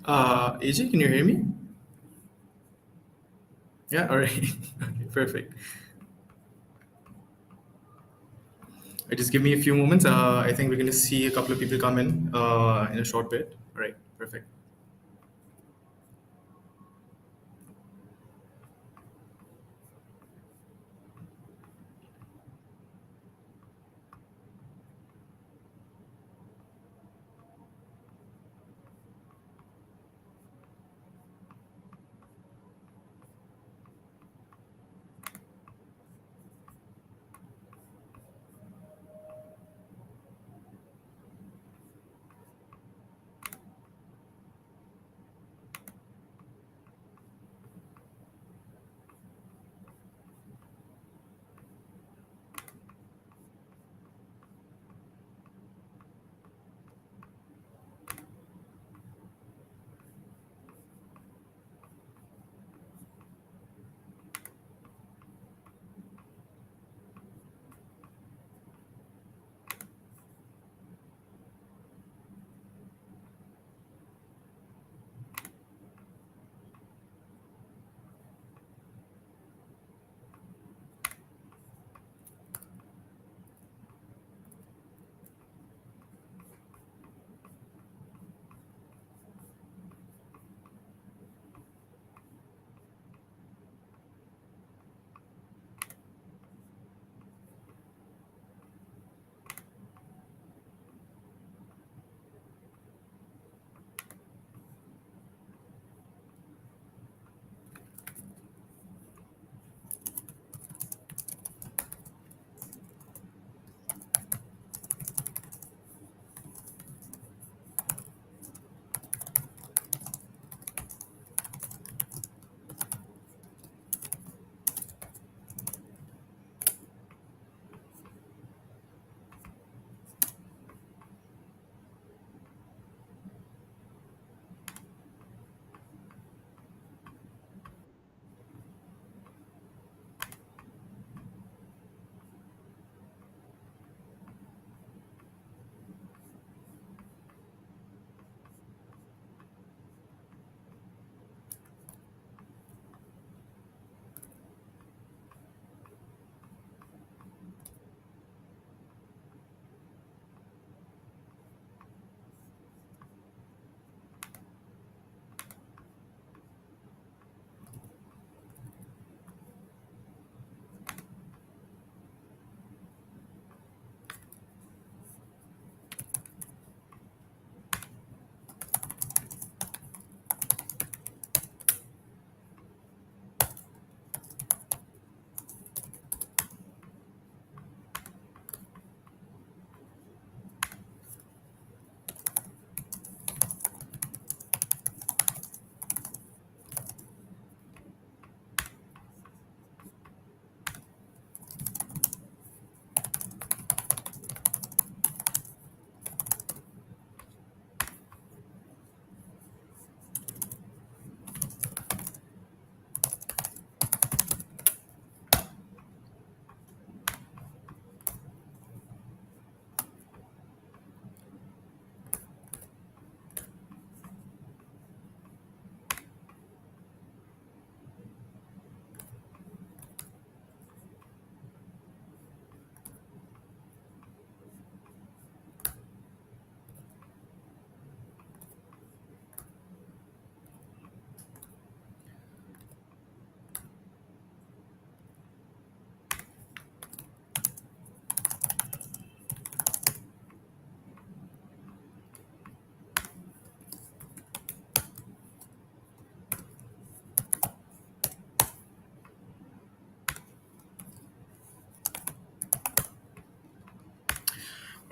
AJ, can you hear me? Yeah, all right. Okay, perfect. Just give me a few moments. I think we're going to see a couple of people come in a short bit. All right, perfect.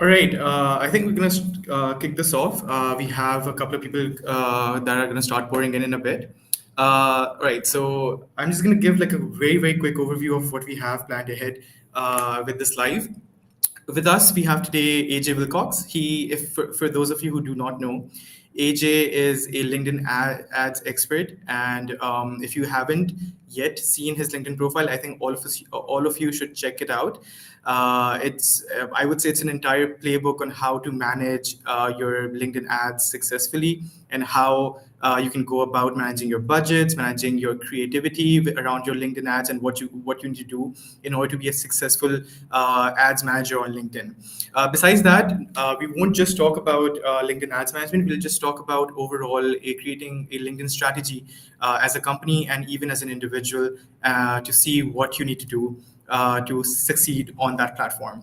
All right, I think we're going to kick this off. We have a couple of people that are going to start pouring in a bit. Right, so I'm just going to give like a very, very quick overview of what we have planned ahead with this live. With us, we have today AJ Wilcox. If for those of you who do not know, AJ is a LinkedIn ads expert, and if you haven't yet seen his LinkedIn profile, I think all of you should check it out. I would say it's an entire playbook on how to manage your LinkedIn ads successfully, and how you can go about managing your budgets, managing your creativity around your LinkedIn ads, and what you need to do in order to be a successful ads manager on LinkedIn. Besides that, we won't just talk about LinkedIn ads management. We'll just talk about overall creating a LinkedIn strategy as a company and even as an individual to see what you need to do to succeed on that platform.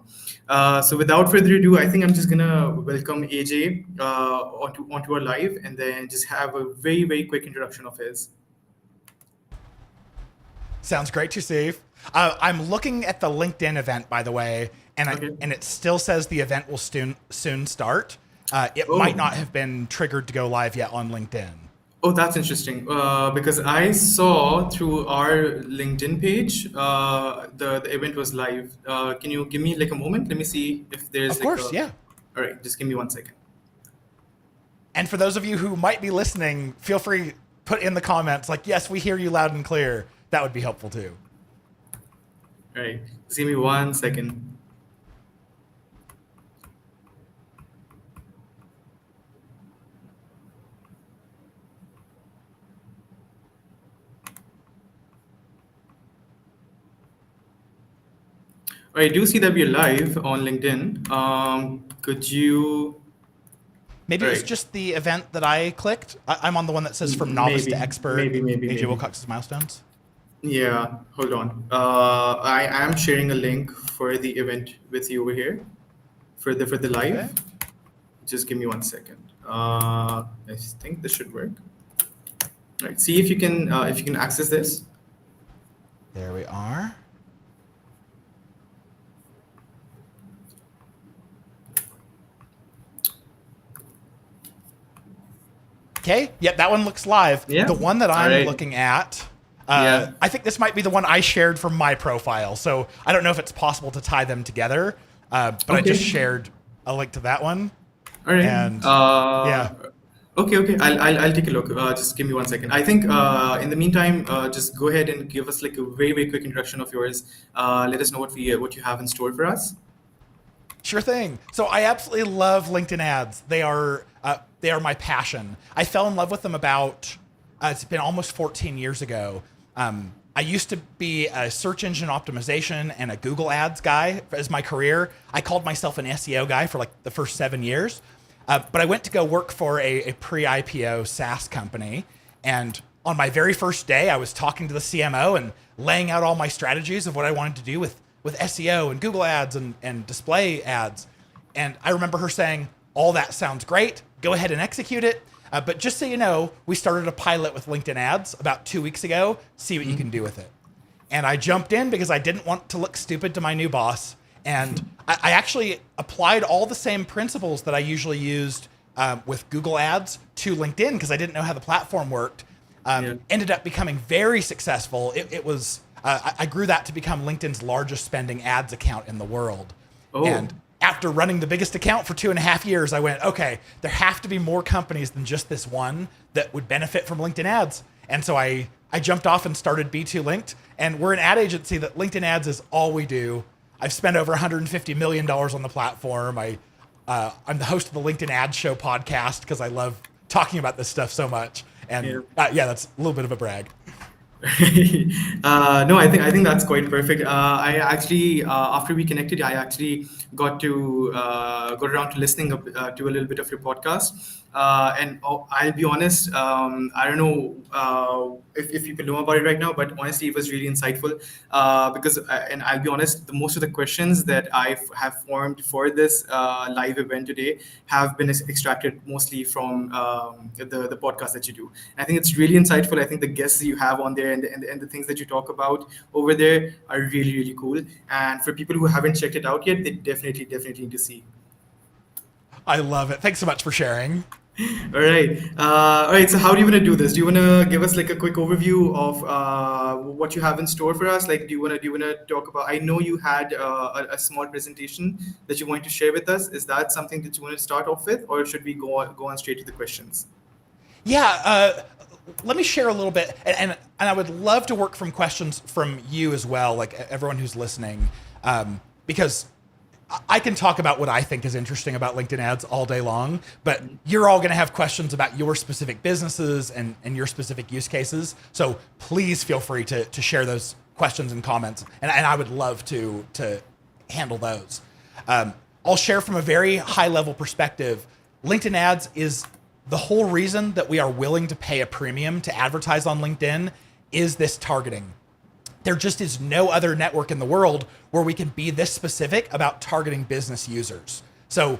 So without further ado, I think I'm just gonna welcome AJ onto our live, and then just have a very, very quick introduction of his. Sounds great to Steve. I'm looking at the LinkedIn event, by the way, and Okay. and it still says the event will soon start. It might not have been triggered to go live yet on LinkedIn. Oh, that's interesting. Because I saw through our LinkedIn page, the event was live. Can you give me like a moment? Let me see if there's Of like course, a. yeah. All right, just give me 1 second. And for those of you who might be listening, feel free put in the comments like, yes, we hear you loud and clear. That would be helpful too. All right, just give me 1 second. I do see that we're live on LinkedIn. Could you? Maybe All it was right, just the event that I clicked. I'm on the one that says from novice to maybe, expert, AJ maybe. Wilcox's Milestones. Yeah, hold on. I am sharing a link for the event with you over here for the live. Perfect. Just give me 1 second. I think this should work. All right, see if you can access this. There we are. Okay. Yep, that one looks live. Yeah. The one that All I'm right. looking at, Yeah. I think this might be the one I shared from my profile. So I don't know if it's possible to tie them together, but I just Okay. shared a link to that one. All right. And yeah, Okay. I'll take a look. Just give me 1 second. I think in the meantime, just go ahead and give us like a very, very quick introduction of yours. Let us know what you have in store for us. sure thing. So I absolutely love LinkedIn ads. They are my passion. I fell in love with them about it's been almost 14 years ago. I used to be a search engine optimization and a Google ads guy as my career. I called myself an SEO guy for like the first 7 years. But I went to go work for a pre-IPO SaaS company. And on my very first day, I was talking to the CMO and laying out all my strategies of what I wanted to do with SEO and Google ads and display ads. And I remember her saying, all that sounds great. Go ahead and execute it. But just so you know, we started a pilot with LinkedIn ads about 2 weeks ago. See what you can do with it. And I jumped in because I didn't want to look stupid to my new boss. And I actually applied all the same principles that I usually used with Google ads to LinkedIn because I didn't know how the platform worked. Yeah. Ended up becoming very successful. It was I grew that to become LinkedIn's largest spending ads account in the world. Oh. And after running the biggest account for 2.5 years, I went, okay, there have to be more companies than just this one that would benefit from LinkedIn ads. And so I jumped off and started B2 Linked. And we're an ad agency that LinkedIn ads is all we do. I've spent over $150 million on the platform. I'm the host of the LinkedIn Ad Show podcast because I love talking about this stuff so much. And yeah, that's a little bit of a brag. No, I think that's quite perfect. I actually after we connected, I actually got around to listening to a little bit of your podcast. And I'll be honest, I don't know if people know about it right now, but honestly, it was really insightful because, and I'll be honest, most of the questions that I have formed for this live event today have been extracted mostly from the podcast that you do. I think it's really insightful. I think the guests you have on there and the things that you talk about over there are really, really cool. And for people who haven't checked it out yet, they definitely need to see. I love it. Thanks so much for sharing. All right. So how do you want to do this? Do you want to give us like a quick overview of what you have in store for us? Like, do you want to talk about? I know you had a small presentation that you want to share with us. Is that something that you want to start off with, or should we go on straight to the questions? Yeah, let me share a little bit. And I would love to work from questions from you as well, like everyone who's listening, because I can talk about what I think is interesting about LinkedIn ads all day long, but you're all going to have questions about your specific businesses and your specific use cases. So please feel free to share those questions and comments, and I would love to handle those. I'll share from a very high level perspective. LinkedIn ads is the whole reason that we are willing to pay a premium to advertise on LinkedIn is this targeting. There just is no other network in the world where we can be this specific about targeting business users. So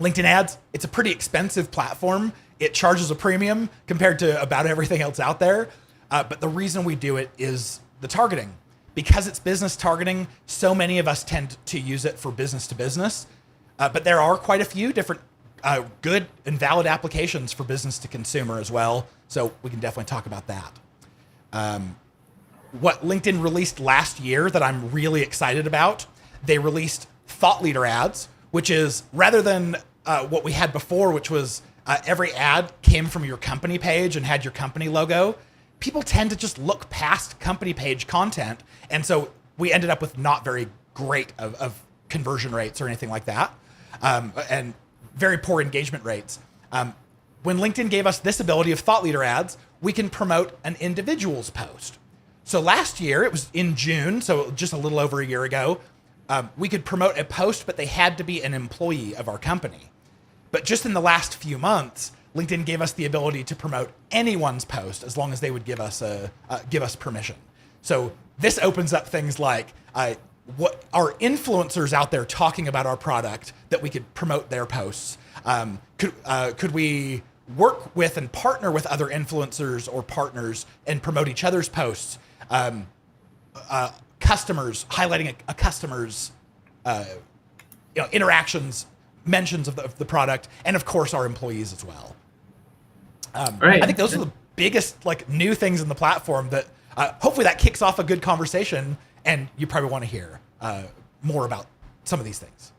LinkedIn ads, it's a pretty expensive platform. It charges a premium compared to about everything else out there. But the reason we do it is the targeting. Because it's business targeting, so many of us tend to use it for business to business. But there are quite a few different good and valid applications for business to consumer as well. So we can definitely talk about that. What LinkedIn released last year that I'm really excited about, they released thought leader ads, which is rather than what we had before, which was every ad came from your company page and had your company logo. People tend to just look past company page content. And so we ended up with not very great of conversion rates or anything like that. And very poor engagement rates. When LinkedIn gave us this ability of thought leader ads, we can promote an individual's post. So last year, it was in June, so just a little over a year ago, we could promote a post, but they had to be an employee of our company. But just in the last few months, LinkedIn gave us the ability to promote anyone's post as long as they would give us permission. So this opens up things like what are influencers out there talking about our product that we could promote their posts? Could we work with and partner with other influencers or partners and promote each other's posts? Customers, highlighting a customer's interactions, mentions of the product, and of course our employees as well. Right. I think those are the biggest new things in the platform that hopefully that kicks off a good conversation, and you probably want to hear more about some of these things.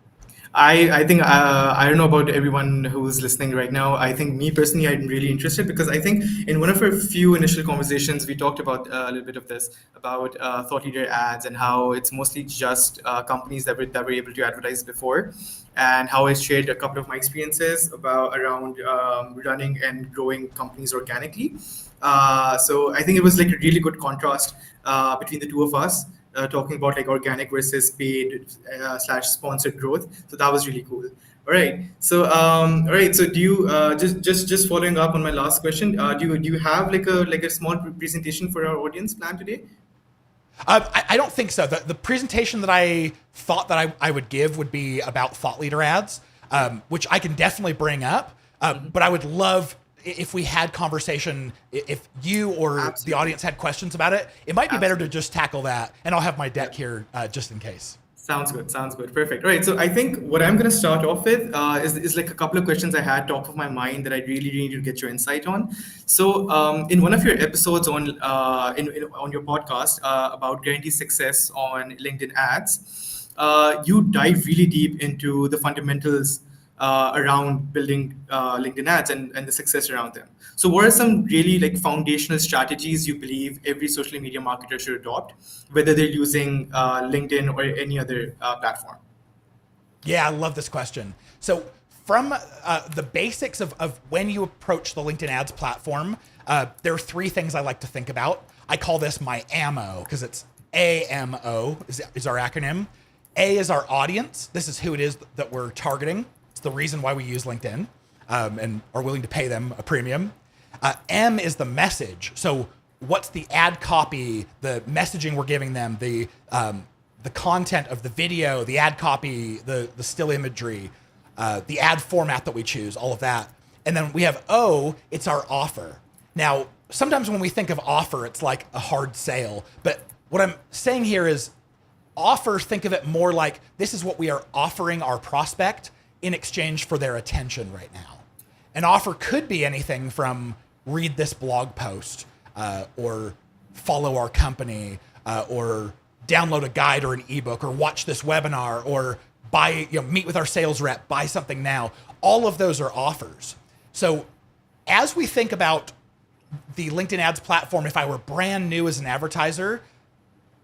I think I don't know about everyone who's listening right now. I think me personally, I'm really interested because I think in one of our few initial conversations, we talked about a little bit of this about thought leader ads and how it's mostly just companies that were able to advertise before, and how I shared a couple of my experiences around running and growing companies organically. So I think it was a really good contrast between the two of us. Talking about organic versus paid / sponsored growth. So that was really cool. All right. So all right. So do you just following up on my last question? Do you have a small presentation for our audience planned today? I don't think so. The presentation that I thought that I would give would be about thought leader ads, which I can definitely bring up. But I would love if we had conversation, if you or Absolutely. the audience had questions about it, it might be better to Absolutely. just tackle that. And I'll have my deck here just in case. Sounds good. Sounds good. Perfect. All right. So I think what I'm going to start off with is a couple of questions I had top of my mind that I really need to get your insight on. So in one of your episodes on your podcast about guaranteed success on LinkedIn ads, you dive really deep into the fundamentals around building LinkedIn ads and the success around them. So what are some really foundational strategies you believe every social media marketer should adopt, whether they're using LinkedIn or any other platform? Yeah, I love this question. So from the basics of when you approach the LinkedIn ads platform, there are three things I like to think about. I call this my AMO because it's AMO is our acronym. A is our audience. This is who it is that we're targeting. The reason why we use LinkedIn and are willing to pay them a premium. M is the message. So what's the ad copy, the messaging we're giving them, the content of the video, the ad copy, the still imagery, the ad format that we choose, all of that. And then we have O, it's our offer. Now, sometimes when we think of offer, it's like a hard sale. But what I'm saying here is offer, think of it more like this is what we are offering our prospect in exchange for their attention right now. An offer could be anything from read this blog post or follow our company or download a guide or an ebook or watch this webinar or buy, meet with our sales rep, buy something now. All of those are offers. So as we think about the LinkedIn ads platform, if I were brand new as an advertiser,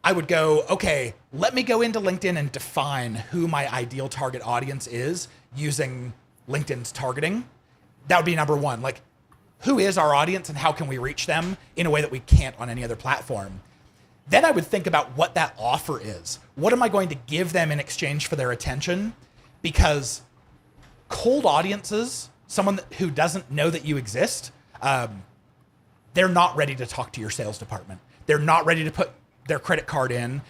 I would go, okay, let me go into LinkedIn and define who my ideal target audience is using LinkedIn's targeting. That would be number one. Like, who is our audience and how can we reach them in a way that we can't on any other platform? Then I would think about what that offer is. What am I going to give them in exchange for their attention? Because cold audiences, someone who doesn't know that you exist, they're not ready to talk to your sales department. They're not ready to put their credit card in.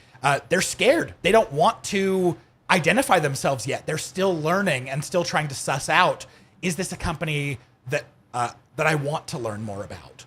They're scared. They don't want to identify themselves yet. They're still learning and still trying to suss out, is this a company that I want to learn more about?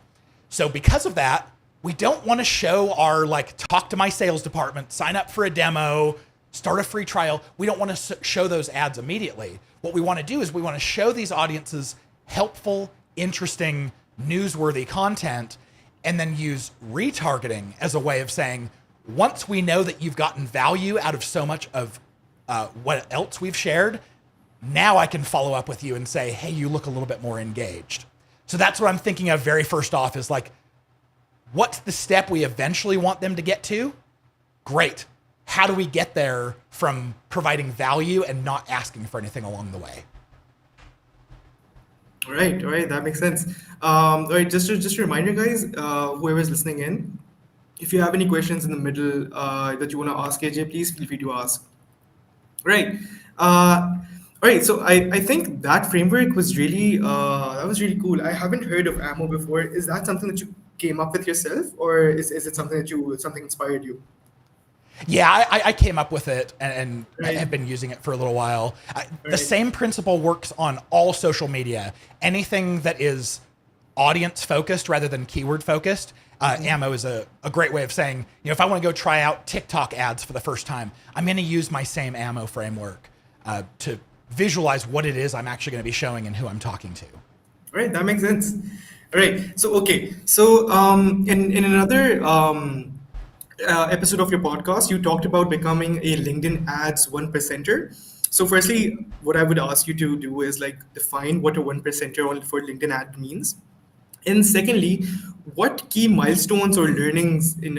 So because of that, we don't want to show our, like, talk to my sales department, sign up for a demo, start a free trial. We don't want to show those ads immediately. What we want to do is we want to show these audiences helpful, interesting, newsworthy content, and then use retargeting as a way of saying, once we know that you've gotten value out of so much of what else we've shared, now I can follow up with you and say, hey, you look a little bit more engaged. So that's what I'm thinking of very first off, is like, what's the step we eventually want them to get to? Great. How do we get there from providing value and not asking for anything along the way? All right, that makes sense. All right, just a reminder, guys, whoever's listening in, if you have any questions in the middle that you want to ask AJ, please feel free to ask. Right. All right. So I think that framework was really that was really cool. I haven't heard of Ammo before. Is that something that you came up with yourself, or is it something that something inspired you? Yeah, I came up with it and Right. have been using it for a little while. The Right. same principle works on all social media. Anything that is audience focused rather than keyword focused. Ammo is a great way of saying, if I want to go try out TikTok ads for the first time, I'm going to use my same Ammo framework to visualize what it is I'm actually going to be showing and who I'm talking to. Right. That makes sense. All right. So okay. So in another episode of your podcast, you talked about becoming a LinkedIn ads one percenter. So firstly, what I would ask you to do is like define what a one percenter for LinkedIn ad means. And secondly, what key milestones or learnings in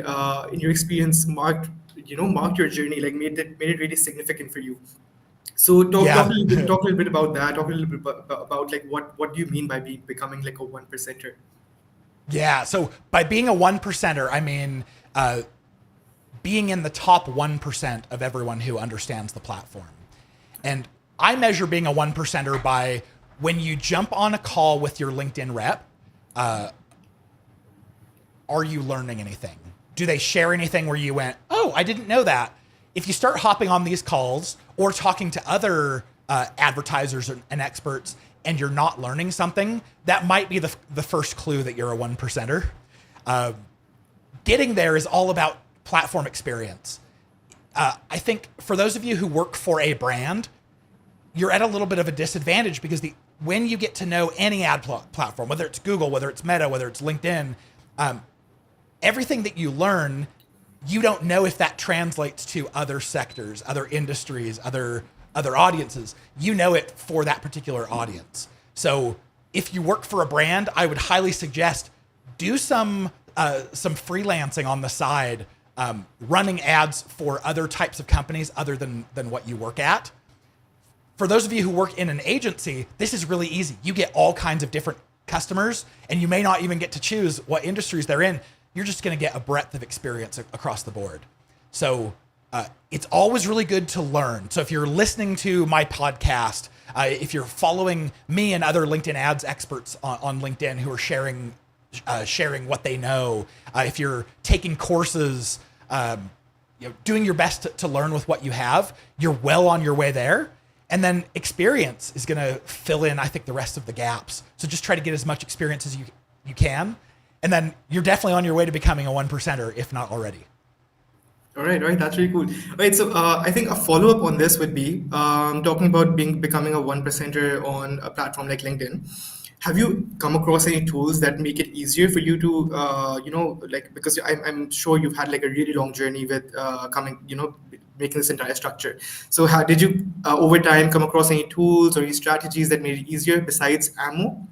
your experience marked your journey, like made it really significant for you? So Yeah. talk a little bit about that. Talk a little bit about like what do you mean by becoming like a one percenter? Yeah. So by being a one percenter, I mean being in the top 1% of everyone who understands the platform. And I measure being a one percenter by when you jump on a call with your LinkedIn rep, are you learning anything? Do they share anything where you went, oh, I didn't know that? If you start hopping on these calls or talking to other advertisers and experts and you're not learning something, that might be the first clue that you're a one percenter. Getting there is all about platform experience. I think for those of you who work for a brand, you're at a little bit of a disadvantage because when you get to know any ad platform, whether it's Google, whether it's Meta, whether it's LinkedIn, everything that you learn, you don't know if that translates to other sectors, other industries, other audiences. You know it for that particular audience. So if you work for a brand, I would highly suggest do some freelancing on the side, running ads for other types of companies other than what you work at. For those of you who work in an agency, this is really easy. You get all kinds of different customers, and you may not even get to choose what industries they're in. You're just going to get a breadth of experience across the board. So it's always really good to learn. So if you're listening to my podcast, if you're following me and other LinkedIn ads experts on LinkedIn who are sharing what they know, if you're taking courses, doing your best to learn with what you have, you're well on your way there. And then experience is going to fill in, I think, the rest of the gaps. So just try to get as much experience as you can. And then you're definitely on your way to becoming a one percenter, if not already. All right, that's really cool. All right, so I think a follow up on this would be talking about becoming a one percenter on a platform like LinkedIn. Have you come across any tools that make it easier for you to, because I'm sure you've had like a really long journey with making this entire structure. So how did you over time come across any tools or any strategies that made it easier besides Ammo?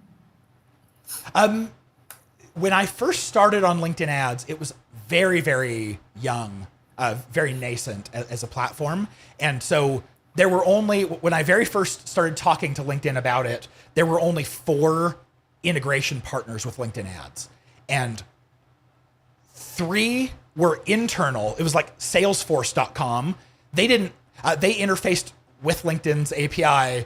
when I first started on LinkedIn ads, it was very, very young, very nascent as a platform. And so there were only, when I very first started talking to LinkedIn about it, there were only 4 integration partners with LinkedIn ads. And 3 were internal. It was like salesforce.com. They didn't, they interfaced with LinkedIn's API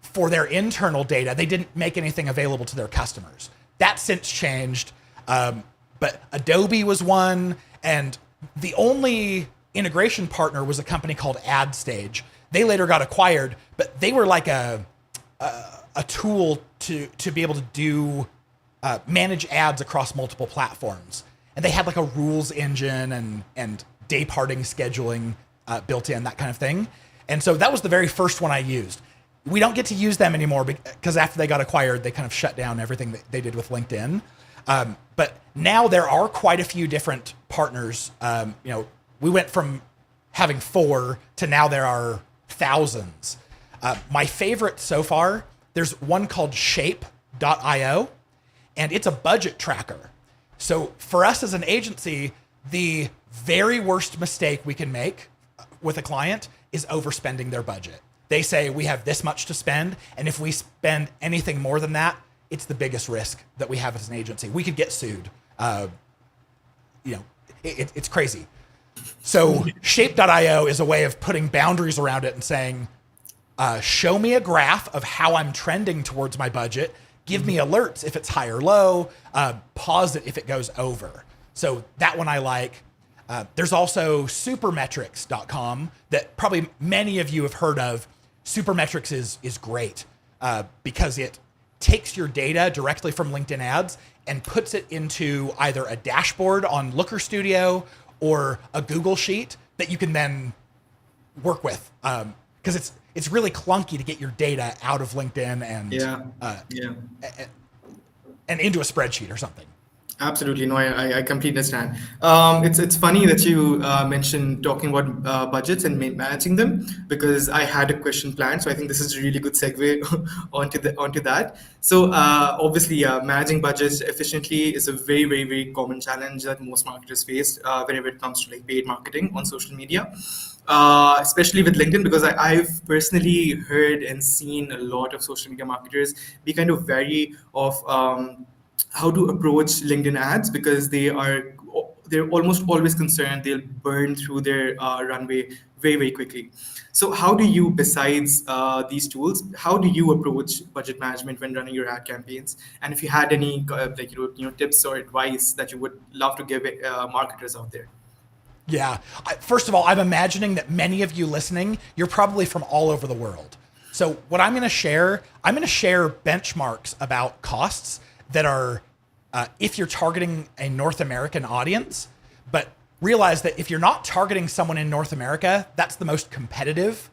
for their internal data. They didn't make anything available to their customers. That's since changed. But Adobe was one, and the only integration partner was a company called AdStage. They later got acquired, but they were like a tool to be able to do manage ads across multiple platforms. And they had like a rules engine and day parting scheduling built in, that kind of thing. And so that was the very first one I used. We don't get to use them anymore because after they got acquired, they kind of shut down everything that they did with LinkedIn. But now there are quite a few different partners. We went from having 4 to now there are thousands. My favorite so far, there's one called shape.io, and it's a budget tracker. So for us as an agency, the very worst mistake we can make with a client is overspending their budget. They say we have this much to spend, and if we spend anything more than that, it's the biggest risk that we have as an agency. We could get sued. It's crazy. So shape.io is a way of putting boundaries around it and saying, show me a graph of how I'm trending towards my budget. Give me alerts if it's high or low. Pause it if it goes over. So that one I like. There's also supermetrics.com that probably many of you have heard of. Supermetrics is great because it takes your data directly from LinkedIn ads and puts it into either a dashboard on Looker Studio or a Google Sheet that you can then work with. Because it's really clunky to get your data out of LinkedIn and into a spreadsheet or something. Absolutely. No, I completely understand. It's funny that you mentioned talking about budgets and managing them, because I had a question planned. So I think this is a really good segue onto that. So obviously, managing budgets efficiently is a very, very, very common challenge that most marketers face whenever it comes to like paid marketing on social media. Especially with LinkedIn, because I've personally heard and seen a lot of social media marketers be kind of wary of how to approach LinkedIn ads, because they're almost always concerned they'll burn through their runway very, very quickly. So how do you, besides these tools, how do you approach budget management when running your ad campaigns? And if you had any tips or advice that you would love to give marketers out there? Yeah. First of all, I'm imagining that many of you listening, you're probably from all over the world. So what I'm going to share benchmarks about costs that are, if you're targeting a North American audience, but realize that if you're not targeting someone in North America, that's the most competitive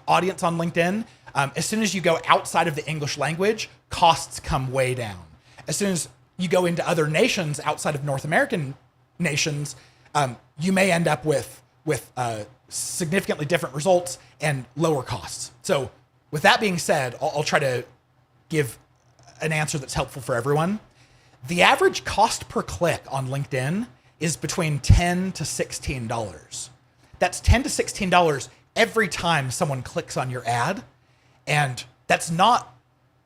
audience on LinkedIn. As soon as you go outside of the English language, costs come way down. As soon as you go into other nations outside of North American nations, you may end up with significantly different results and lower costs. So with that being said, I'll try to give an answer that's helpful for everyone. The average cost per click on LinkedIn is between $10 to $16. That's $10 to $16 every time someone clicks on your ad. And that's not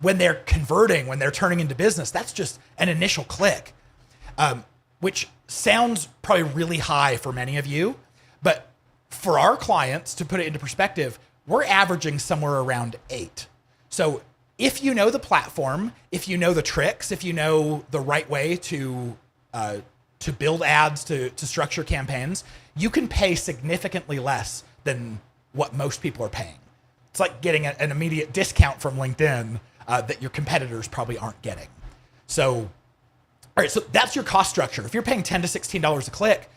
when they're converting, when they're turning into business. That's just an initial click, which sounds probably really high for many of you. But for our clients, to put it into perspective, we're averaging somewhere around 8. So if you know the platform, if you know the tricks, if you know the right way to build ads, to structure campaigns, you can pay significantly less than what most people are paying. It's like getting an immediate discount from LinkedIn that your competitors probably aren't getting. So, all right, so that's your cost structure. If you're paying $10 to $16 a click,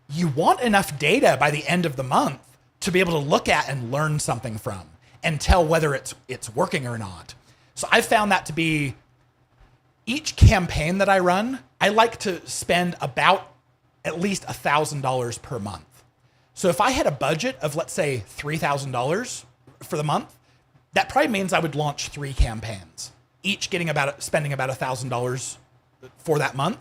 you want enough data by the end of the month to be able to look at and learn something from and tell whether it's working or not. So I've found that to be, each campaign that I run, I like to spend about at least $1,000 per month. So if I had a budget of, let's say, $3,000 for the month, that probably means I would launch 3 campaigns. each spending about $1,000 for that month.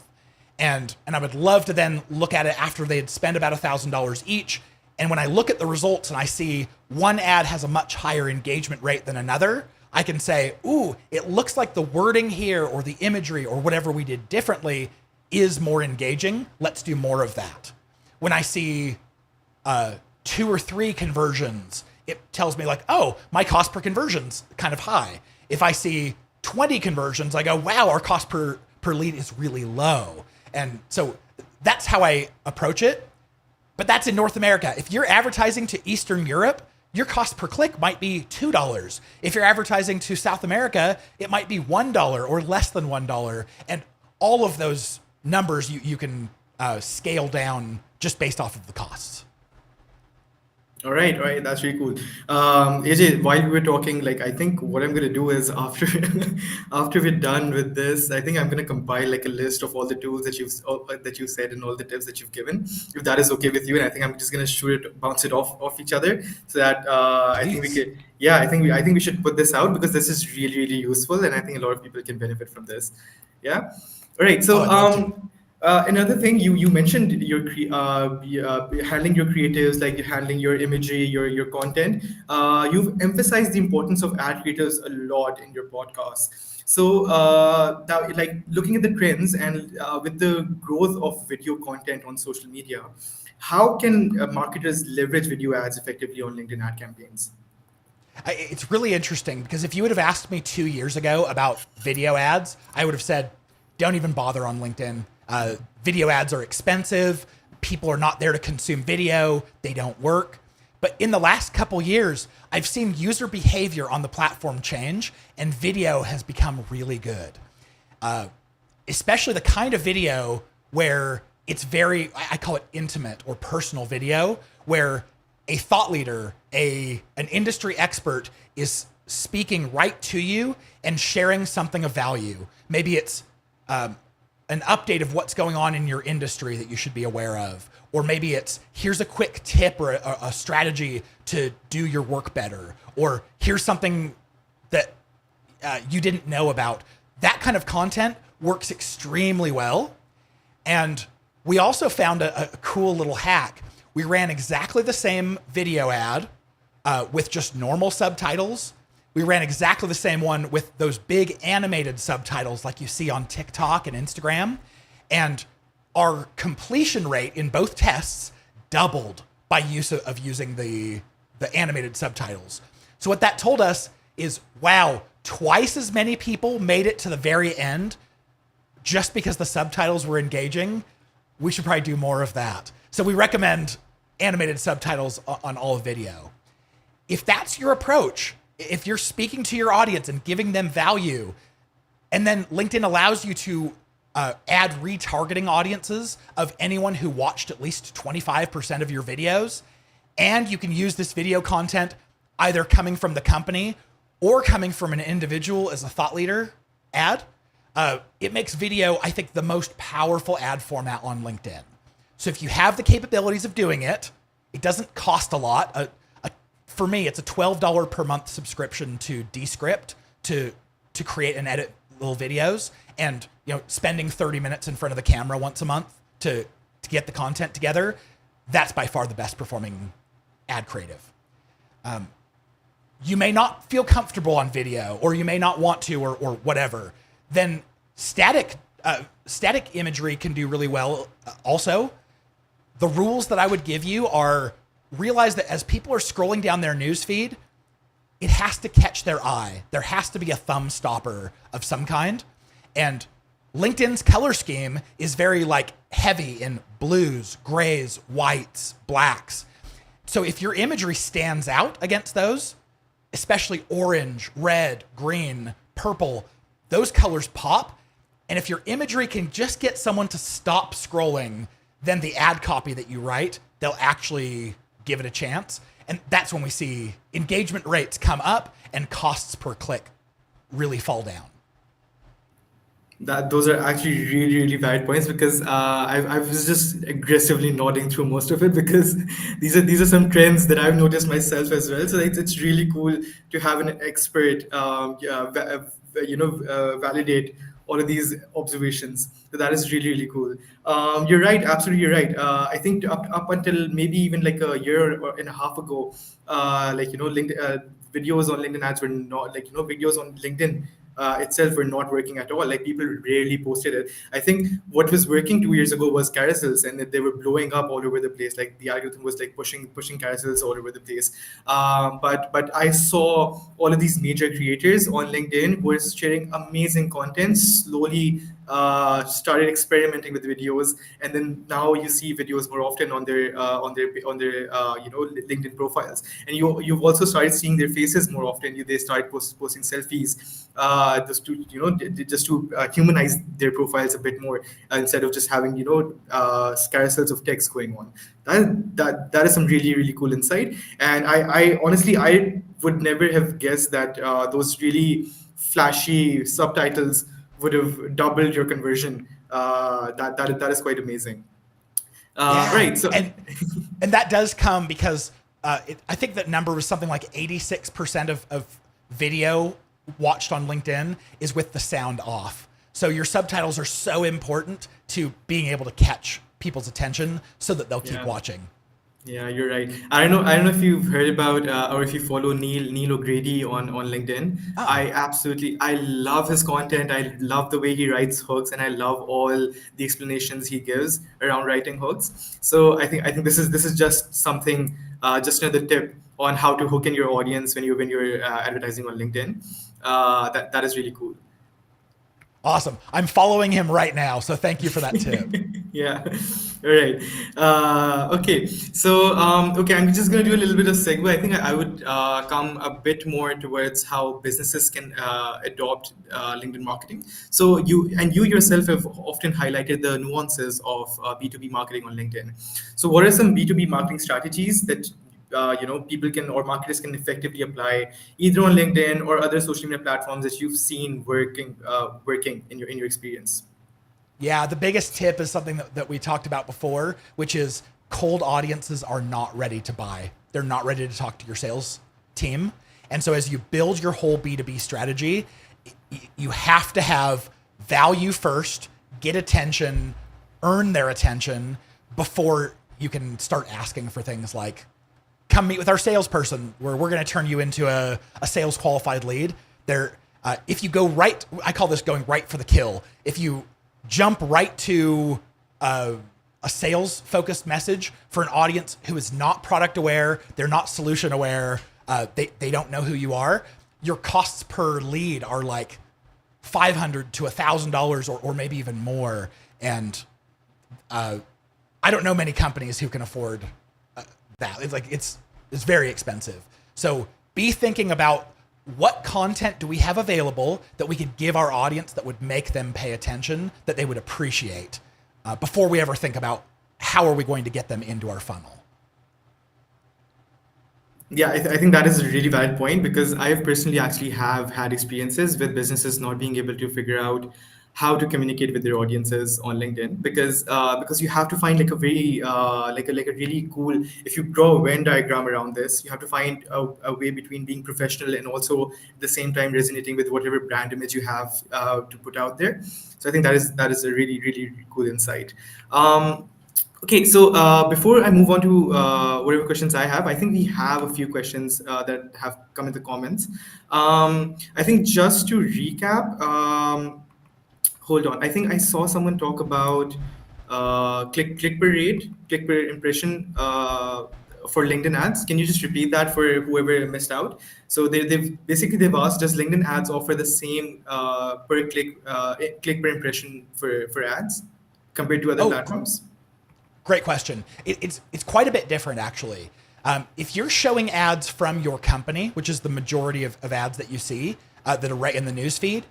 And I would love to then look at it after they had spent about $1,000 each. And when I look at the results and I see one ad has a much higher engagement rate than another, I can say, ooh, it looks like the wording here or the imagery or whatever we did differently is more engaging. Let's do more of that. When I see 2 or 3 conversions, it tells me like, oh, my cost per conversion's kind of high. If I see 20 conversions, I go, wow, our cost per lead is really low. And so that's how I approach it. But that's in North America. If you're advertising to Eastern Europe, your cost per click might be $2. If you're advertising to South America, it might be $1 or less than $1. And all of those numbers you can scale down just based off of the costs. All right, that's really cool. AJ, while we were talking, like I think what I'm gonna do is after after we're done with this, I think I'm gonna compile like a list of all the tools that you said and all the tips that you've given, if that is okay with you. And I think I'm just gonna bounce it off each other, so that I think we Please. could. Yeah, I think we should put this out because this is really useful, and I think a lot of people can benefit from this. Yeah. All right. Oh, So I'd love to. another thing you mentioned handling your creatives, like you're handling your imagery, your content. You've emphasized the importance of ad creators a lot in your podcast. So that, like looking at the trends and with the growth of video content on social media, how can marketers leverage video ads effectively on LinkedIn ad campaigns? It's really interesting because if you would have asked me 2 years ago about video ads, I would have said, don't even bother on LinkedIn. Video ads are expensive. People are not there to consume video. They don't work. But in the last couple years, I've seen user behavior on the platform change, and video has become really good. Especially the kind of video where it's very, I call it intimate or personal video, where a thought leader, an industry expert is speaking right to you and sharing something of value. Maybe it's an update of what's going on in your industry that you should be aware of. Or maybe it's, here's a quick tip or a strategy to do your work better. Or here's something that you didn't know about. That kind of content works extremely well. And we also found a cool little hack. We ran exactly the same video ad with just normal subtitles. We ran exactly the same one with those big animated subtitles like you see on TikTok and Instagram. And our completion rate in both tests doubled by use of using the animated subtitles. So what that told us is, wow, twice as many people made it to the very end just because the subtitles were engaging. We should probably do more of that. So we recommend animated subtitles on all video. If that's your approach, if you're speaking to your audience and giving them value, and then LinkedIn allows you to add retargeting audiences of anyone who watched at least 25% of your videos, and you can use this video content either coming from the company or coming from an individual as a thought leader ad, it makes video, I think, the most powerful ad format on LinkedIn. So if you have the capabilities of doing it, it doesn't cost a lot. For me, it's a $12 per month subscription to Descript to create and edit little videos, and spending 30 minutes in front of the camera once a month to get the content together. That's by far the best performing ad creative. You may not feel comfortable on video, or you may not want to, or whatever. Then static imagery can do really well. Also, the rules that I would give you are, realize that as people are scrolling down their news feed, it has to catch their eye. There has to be a thumb stopper of some kind. And LinkedIn's color scheme is very heavy in blues, grays, whites, blacks. So if your imagery stands out against those, especially orange, red, green, purple, those colors pop. And if your imagery can just get someone to stop scrolling, then the ad copy that you write, they'll actually give it a chance. And that's when we see engagement rates come up and costs per click really fall down. Those are actually really valid points, because I was just aggressively nodding through most of it, because these are some trends that I've noticed myself as well. So it's really cool to have an expert validate all of these observations. So that is really, really cool. You're right, absolutely you're right. I think up until maybe even like a year or and a half ago, videos on LinkedIn ads were not videos on LinkedIn itself were not working at all. Like people rarely posted it. I think what was working 2 years ago was carousels, and they were blowing up all over the place. Like the algorithm was like pushing carousels all over the place. But I saw all of these major creators on LinkedIn who were sharing amazing content. Slowly started experimenting with videos, and then now you see videos more often on their LinkedIn profiles, and you've also started seeing their faces more often. They start posting selfies, just to humanize their profiles a bit more, instead of just having carousels of text going on. That is some really, really cool insight, and I honestly I would never have guessed that those really flashy subtitles would have doubled your conversion. That is quite amazing. Yeah, Right. So and that does come because I think that number was something like 86% of video watched on LinkedIn is with the sound off. So your subtitles are so important to being able to catch people's attention so that they'll keep yeah. watching. Yeah, you're right. I don't know if you've heard about or if you follow Neil O'Grady on LinkedIn. Uh-uh. I love his content. I love the way he writes hooks, and I love all the explanations he gives around writing hooks. So I think this is just something, just another tip on how to hook in your audience when you're advertising on LinkedIn. That is really cool. Awesome. I'm following him right now, so thank you for that tip. Yeah. All right. Okay. So, okay, I'm just going to do a little bit of segue. I think I would come a bit more towards how businesses can adopt LinkedIn marketing. So, you yourself have often highlighted the nuances of B2B marketing on LinkedIn. So, what are some B2B marketing strategies that people can or marketers can effectively apply either on LinkedIn or other social media platforms that you've seen working in your experience? Yeah, the biggest tip is something that we talked about before, which is cold audiences are not ready to buy. They're not ready to talk to your sales team. And so as you build your whole B2B strategy, you have to have value first, get attention, earn their attention before you can start asking for things like, come meet with our salesperson where we're going to turn you into a sales qualified lead. If you go right, I call this going right for the kill. If you jump right to a sales focused message for an audience who is not product aware, they're not solution aware, they don't know who you are, your costs per lead are like $500 to $1,000 or maybe even more. And I don't know many companies who can afford that. It's very expensive. So be thinking about what content do we have available that we could give our audience that would make them pay attention, that they would appreciate, before we ever think about how are we going to get them into our funnel. Yeah, I think that is a really valid point, because I have personally actually have had experiences with businesses not being able to figure out how to communicate with their audiences on LinkedIn, because you have to find like a very like a really cool, if you draw a Venn diagram around this, you have to find a way between being professional and also at the same time resonating with whatever brand image you have to put out there. So I think that is a really, really cool insight. Okay, so before I move on to whatever questions I have, I think we have a few questions that have come in the comments. I think just to recap, hold on. I think I saw someone talk about click per rate, click per impression for LinkedIn ads. Can you just repeat that for whoever missed out? So they've asked, does LinkedIn ads offer the same per click per impression for ads compared to other Oh, platforms? great question. It's quite a bit different, actually. If you're showing ads from your company, which is the majority of ads that you see that are right in the newsfeed,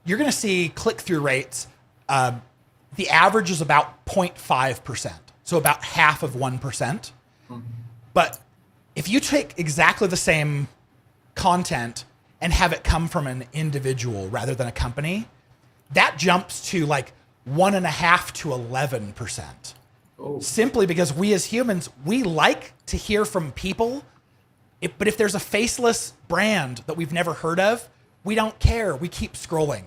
you're going to see click-through rates. The average is about 0.5%, so about half of 1%. Mm-hmm. But if you take exactly the same content and have it come from an individual rather than a company, that jumps to like 1.5 to 11%. Oh. Simply because we as humans, we like to hear from people. But if there's a faceless brand that we've never heard of, we don't care. We keep scrolling.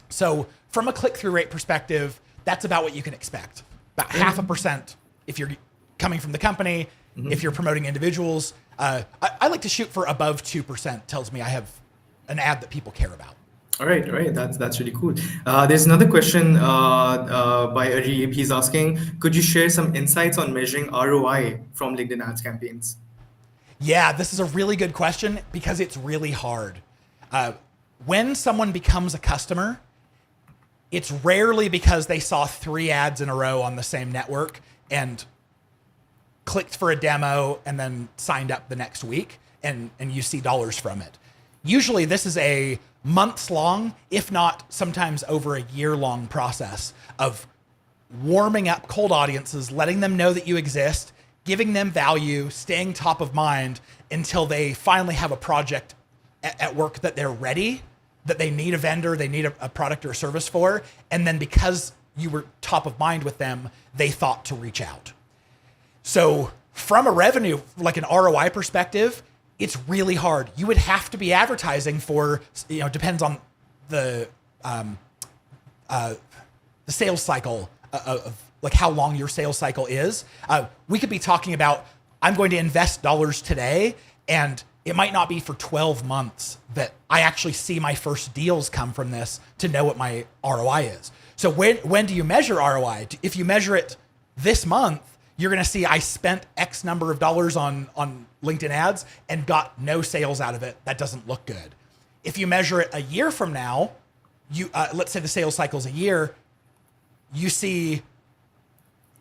So from a click-through rate perspective, that's about what you can expect. About 0.5% if you're coming from the company. If you're promoting individuals, I like to shoot for above 2%. Tells me I have an ad that people care about. All right. That's really cool. There's another question by Arib. He's asking, could you share some insights on measuring ROI from LinkedIn ads campaigns? Yeah, this is a really good question because it's really hard. When someone becomes a customer, it's rarely because they saw 3 ads in a row on the same network and clicked for a demo and then signed up the next week and you see dollars from it. Usually this is a months long, if not sometimes over a year long process of warming up cold audiences, letting them know that you exist, giving them value, staying top of mind until they finally have a project at work that they're ready, that they need a vendor, they need a product or a service for. And then because you were top of mind with them, they thought to reach out. So from a revenue, like an ROI perspective, it's really hard. You would have to be advertising for, depends on the sales cycle of like how long your sales cycle is. We could be talking about, I'm going to invest dollars today, and it might not be for 12 months that I actually see my first deals come from this to know what my ROI is. So when do you measure ROI? If you measure it this month, you're going to see I spent X number of dollars on LinkedIn ads and got no sales out of it. That doesn't look good. If you measure it a year from now, let's say the sales cycle is a year, you see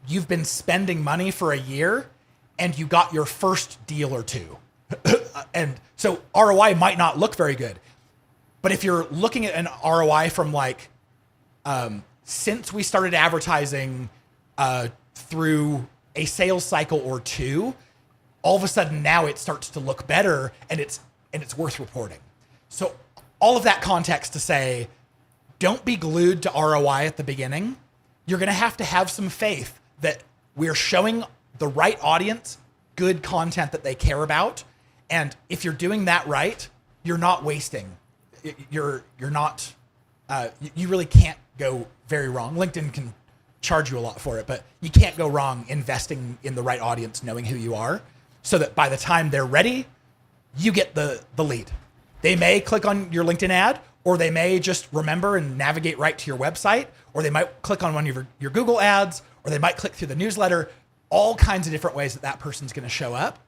you've been spending money for a year and you got your first deal or two. And so ROI might not look very good. But if you're looking at an ROI from since we started advertising through a sales cycle or two, all of a sudden now it starts to look better and it's worth reporting. So all of that context to say, don't be glued to ROI at the beginning. You're going to have some faith that we're showing the right audience good content that they care about. And if you're doing that right, you're not wasting. You're not, you really can't go very wrong. LinkedIn can charge you a lot for it, but you can't go wrong investing in the right audience, knowing who you are, so that by the time they're ready, you get the lead. They may click on your LinkedIn ad, or they may just remember and navigate right to your website, or they might click on one of your Google ads, or they might click through the newsletter, all kinds of different ways that person's going to show up.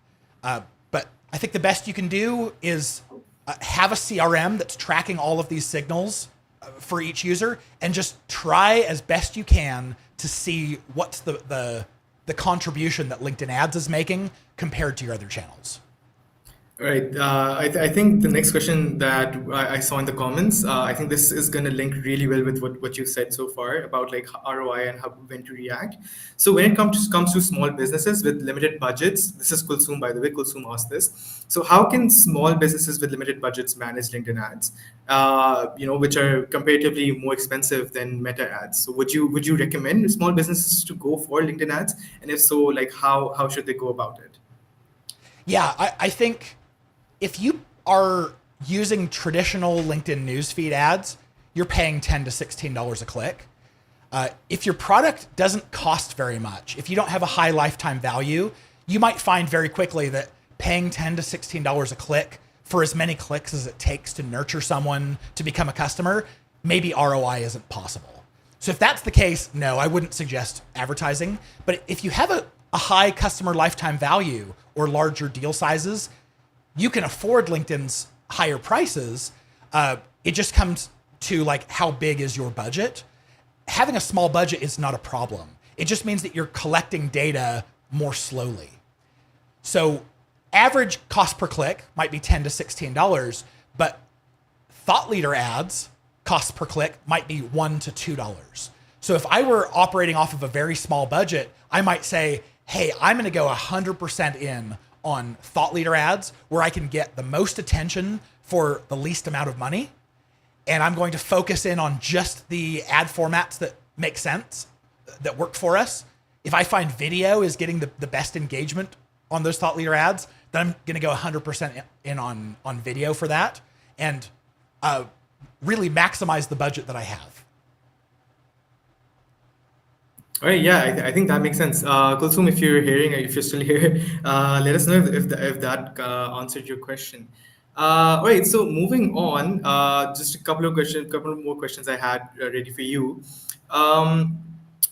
But I think the best you can do is have a CRM that's tracking all of these signals for each user, and just try as best you can to see what's the contribution that LinkedIn ads is making compared to your other channels. All right. I think the next question that I saw in the comments, I think this is going to link really well with what you said so far about like ROI and when to react. So when it comes to small businesses with limited budgets, this is Kulsum, by the way. Kulsum asked this. So how can small businesses with limited budgets manage LinkedIn ads, which are comparatively more expensive than Meta ads? So would you recommend small businesses to go for LinkedIn ads? And if so, like how should they go about it? Yeah, I think if you are using traditional LinkedIn newsfeed ads, you're paying $10 to $16 a click. If your product doesn't cost very much, if you don't have a high lifetime value, you might find very quickly that paying $10 to $16 a click for as many clicks as it takes to nurture someone to become a customer, maybe ROI isn't possible. So if that's the case, no, I wouldn't suggest advertising. But if you have a high customer lifetime value or larger deal sizes, you can afford LinkedIn's higher prices. It just comes to like, how big is your budget? Having a small budget is not a problem. It just means that you're collecting data more slowly. So average cost per click might be $10 to $16, but thought leader ads cost per click might be $1 to $2. So if I were operating off of a very small budget, I might say, hey, I'm going to go 100% in on thought leader ads where I can get the most attention for the least amount of money. And I'm going to focus in on just the ad formats that make sense, that work for us. If I find video is getting the best engagement on those thought leader ads, then I'm going to go 100% in on video for that. And really maximize the budget that I have. All right, yeah, I think that makes sense. Kulsum, if you're hearing, if you're still here, let us know if that answered your question. All right, so moving on, just a couple of more questions I had ready for you. Um,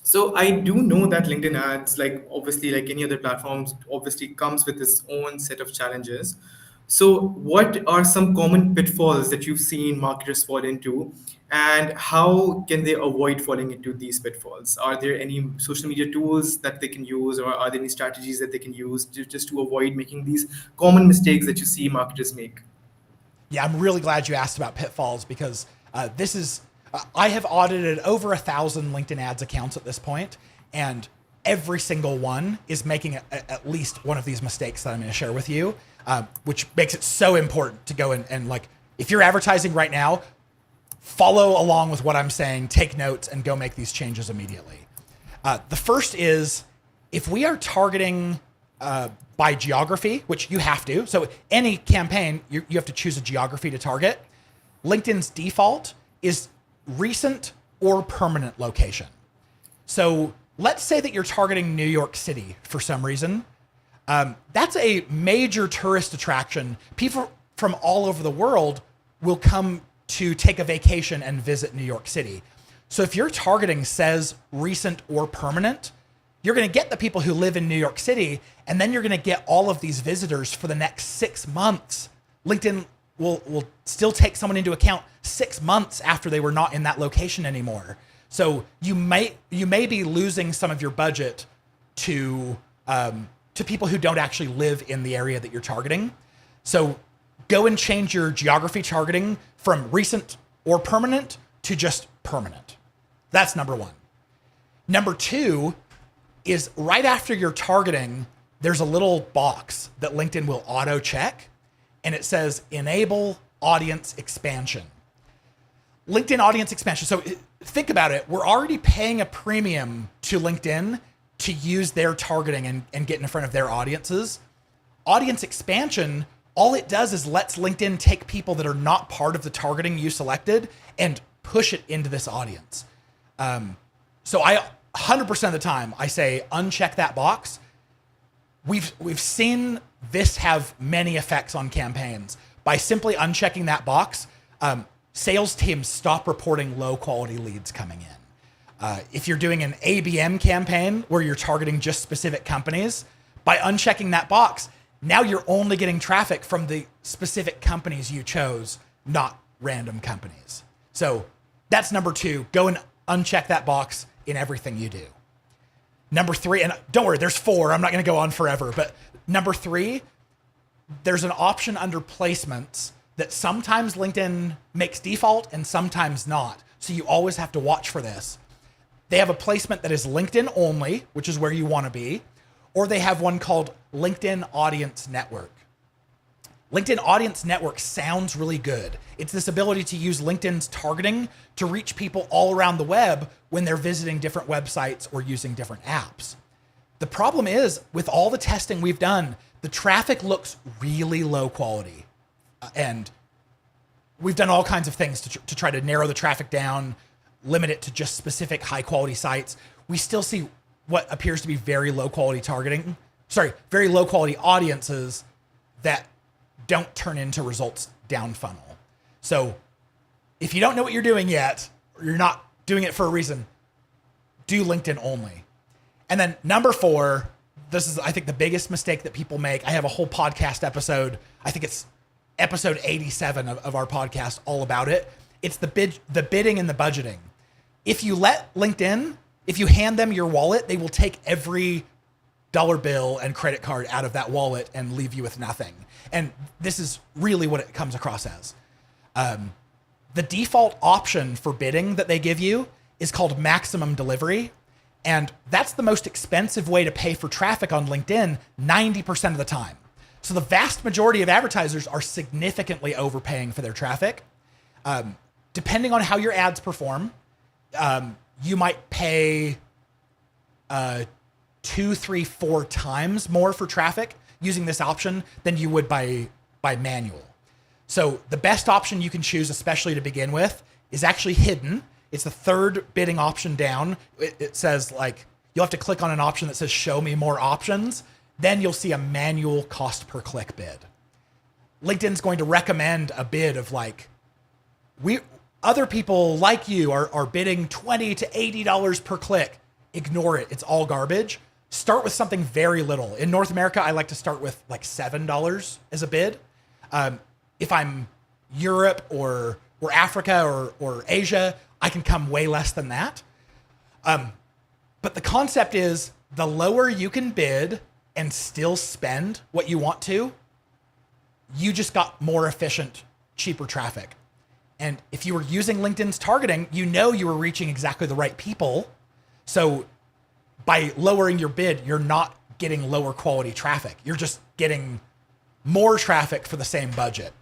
so I do know that LinkedIn ads, like obviously like any other platforms, obviously comes with its own set of challenges. So what are some common pitfalls that you've seen marketers fall into, and how can they avoid falling into these pitfalls? Are there any social media tools that they can use, or are there any strategies that they can use just to avoid making these common mistakes that you see marketers make? Yeah, I'm really glad you asked about pitfalls because this is, I have audited over 1,000 LinkedIn ads accounts at this point, and every single one is making at least one of these mistakes that I'm going to share with you, which makes it so important to go and like, if you're advertising right now, follow along with what I'm saying, take notes, and go make these changes immediately. The first is if we are targeting by geography, which you have to. So any campaign, you have to choose a geography to target. LinkedIn's default is recent or permanent location. So let's say that you're targeting New York City for some reason. That's a major tourist attraction. People from all over the world will come to take a vacation and visit New York City. So if your targeting says recent or permanent, you're going to get the people who live in New York City, and then you're going to get all of these visitors for the next 6 months. LinkedIn will still take someone into account 6 months after they were not in that location anymore. So you may be losing some of your budget to people who don't actually live in the area that you're targeting. So go and change your geography targeting from recent or permanent to just permanent. That's number one. Number two is right after your targeting, there's a little box that LinkedIn will auto check, and it says enable audience expansion. LinkedIn audience expansion. So think about it. We're already paying a premium to LinkedIn to use their targeting and get in front of their audiences. Audience expansion, all it does is lets LinkedIn take people that are not part of the targeting you selected and push it into this audience. So I 100% of the time I say uncheck that box. We've seen this have many effects on campaigns. By simply unchecking that box, sales teams stop reporting low quality leads coming in. If you're doing an ABM campaign where you're targeting just specific companies, by unchecking that box, now you're only getting traffic from the specific companies you chose, not random companies. So that's number two. Go and uncheck that box in everything you do. Number three, and don't worry, there's four. I'm not going to go on forever, but number three, there's an option under placements that sometimes LinkedIn makes default and sometimes not. So you always have to watch for this. They have a placement that is LinkedIn only, which is where you want to be, or they have one called LinkedIn Audience Network. LinkedIn Audience Network sounds really good. It's this ability to use LinkedIn's targeting to reach people all around the web when they're visiting different websites or using different apps. The problem is, with all the testing we've done, the traffic looks really low quality. And we've done all kinds of things to try to narrow the traffic down, limit it to just specific high quality sites. We still see what appears to be very low quality very low quality audiences that don't turn into results down funnel. So if you don't know what you're doing yet, or you're not doing it for a reason, do LinkedIn only. And then number four, this is, I think, the biggest mistake that people make. I have a whole podcast episode. I think it's episode 87 of our podcast all about it. It's the bidding and the budgeting. If you let LinkedIn, if you hand them your wallet, they will take every dollar bill and credit card out of that wallet and leave you with nothing. And this is really what it comes across as. The default option for bidding that they give you is called maximum delivery. And that's the most expensive way to pay for traffic on LinkedIn 90% of the time. So the vast majority of advertisers are significantly overpaying for their traffic. Depending on how your ads perform, you might pay 2, 3, 4 times more for traffic using this option than you would by manual. So the best option you can choose, especially to begin with, is actually hidden. It's the third bidding option down. It says like, you'll have to click on an option that says show me more options. Then you'll see a manual cost per click bid. LinkedIn's going to recommend a bid of like, other people like you are bidding $20 to $80 per click. Ignore it. It's all garbage. Start with something very little. In North America, I like to start with like $7 as a bid. If I'm Europe or Africa or Asia, I can come way less than that. But the concept is the lower you can bid and still spend what you want to, you just got more efficient, cheaper traffic. And if you were using LinkedIn's targeting, you know you were reaching exactly the right people. So by lowering your bid, you're not getting lower quality traffic. You're just getting more traffic for the same budget.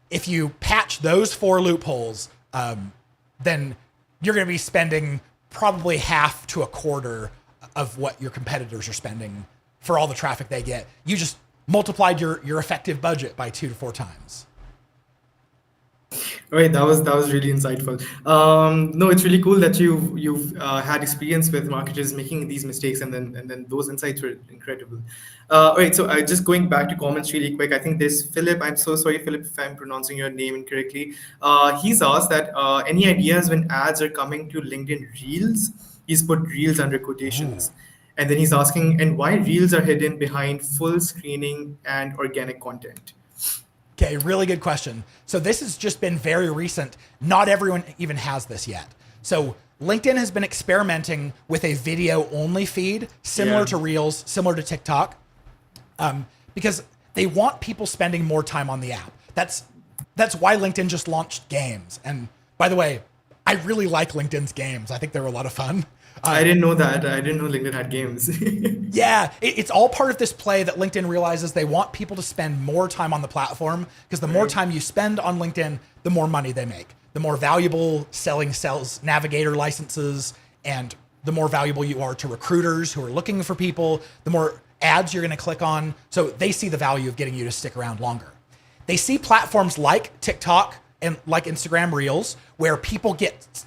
If you patch those 4 loopholes, then you're going to be spending probably half to a quarter of what your competitors are spending for all the traffic they get. You just multiplied your effective budget by 2 to 4 times. Right, that was really insightful. No, it's really cool that you've had experience with marketers making these mistakes, and then those insights were incredible. All right, so just going back to comments really quick. I think there's Philip. I'm so sorry, Philip, if I'm pronouncing your name incorrectly. He's asked that any ideas when ads are coming to LinkedIn Reels. He's put Reels under quotations. And then he's asking, and why Reels are hidden behind full screening and organic content? Okay, really good question. So this has just been very recent. Not everyone even has this yet. So LinkedIn has been experimenting with a video only feed, similar to Reels, similar to TikTok, because they want people spending more time on the app. That's why LinkedIn just launched games. And by the way, I really like LinkedIn's games. I think they're a lot of fun. I didn't know that. I didn't know LinkedIn had games. Yeah, it's all part of this play that LinkedIn realizes they want people to spend more time on the platform, because the more time you spend on LinkedIn, the more money they make. The more valuable selling sales navigator licenses, and the more valuable you are to recruiters who are looking for people, the more ads you're going to click on. So they see the value of getting you to stick around longer. They see platforms like TikTok and like Instagram Reels, where people get